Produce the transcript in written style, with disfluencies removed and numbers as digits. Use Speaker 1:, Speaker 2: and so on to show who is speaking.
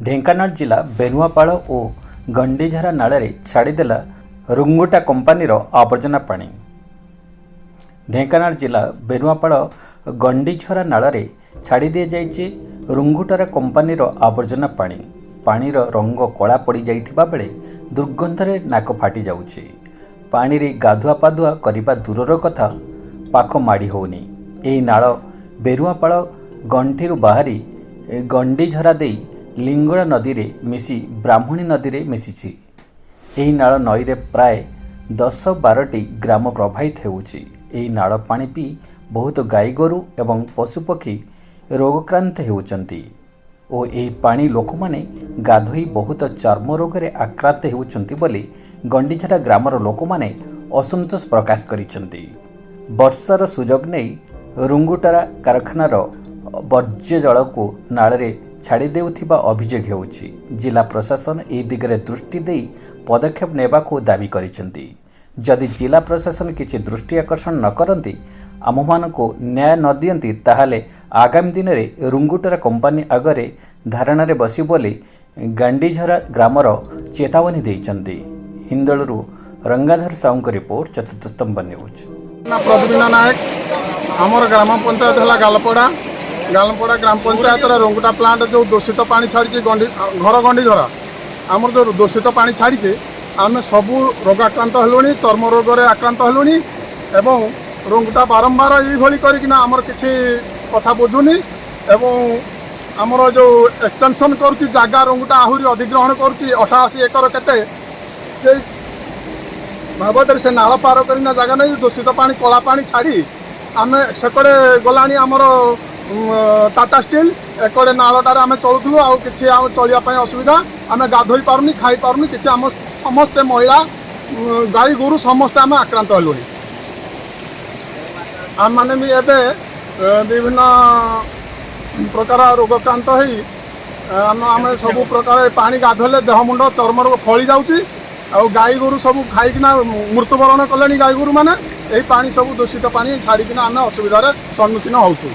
Speaker 1: ढेंकानाल जिला बेनुआपाड़ और गंडीझरा नाଳରେ छाड़देला रुंगुटा कंपानीर आवर्जना पानी। ढेंकानाल जिला बेनुआपाड़ गंडीझरा नाଳରେ छाड़ी दि जाइए रुंगुटार कंपानीर आवर्जना पानी। पानीर रंग कला पड़ जाइथिबा बेले दुर्गंधरे नाक फाटी जाउछि। पानी रे गाधुआ पाधुआ करिबा दूरर कथा पाख माड़ी होनी। एही नाळ बेरुआपाड़ गंठीरु बाहरी गंडीझरा देई लिंगड़ा नदी रे मिसी ब्राह्मणी नदी रे मिसिछि। एही नाळ नईरे प्राय 10-12टी ग्राम प्रभावित हेउछि। एही नाळ पानी पी बहुत गाई गोरु एवं पशुपक्षी रोगक्रांत हेउचंती ओ एही पानी लोक माने गाधोई बहुत चर्म रोग रे आक्रांत हेउचंती बोली गंडीझरा ग्रामर लोक माने असंतोष प्रकाश करिसंती। वर्षार सुजोग नहीं रुंगुटारा कारखानार वर्ज्य जल को नाଳରେ छाड़ी देउथिबा अभियोग हेउछि। जिला प्रशासन ए दिगरे दृष्टि देई पदक्षेप नेबाकू दाबी करिसंती। जदि जिला प्रशासन किछि दृष्टि आकर्षण न करंती आममानकू न्याय न दियंती ताहाले आगामी दिन में रुंगुटारा कंपानी आगरे धारणारे बसी बोली गांडीझरा ग्रामर चेतावनी देइचंती। हिंदळरू रंगाधर साउंक रिपोर्ट चतुर्थ स्तंभ न्यूज।
Speaker 2: प्रद्युम्न नायक आमर ग्राम पंचायत है गालपड़ा गालपड़ा ग्राम पंचायत रुंगुटा प्लांट जो दूषित पानी छाड़ी घर गंडीझरा आमर जो दूषित पानी छाड़ी आम सबू रोग आक्रांत हलुणी चर्म रोग आक्रांत हलुणी एवं रुंगुटा बारंबार ये करना आमर किसी कथा बुझुनी एवं आमर जो एक्सटेंशन करुच्ची जगह रुंगुटा आहरी अधिग्रहण करुच्ची 88 एकर केते से बाबद से नाल पार करना जगह नहीं दूषित पानी कला पानी छाड़ी आम सेकड़े गलानी आमर टाटा स्टील एकड़े नालटार आम चलुलु आ कि चलने असुविधा आम गाधोई पारुनी खाई पारुनी कि आम समस्ते महिला गाई गोरु समस्ते आम आक्रांत हलुँ। आम मैंने भी एवं विभिन्न प्रकार रोगक्रांत आम सब प्रकार पानी गाधोले देह मुंड चर्म रोग फली जाऊँगी आ गाई गोरु सब खाईकिना मृत्युवरण कले गाई गोरु मैंने यही पानी सब दूषित पानी छाड़िकिना आम असुविधार सम्मुखीन होचु।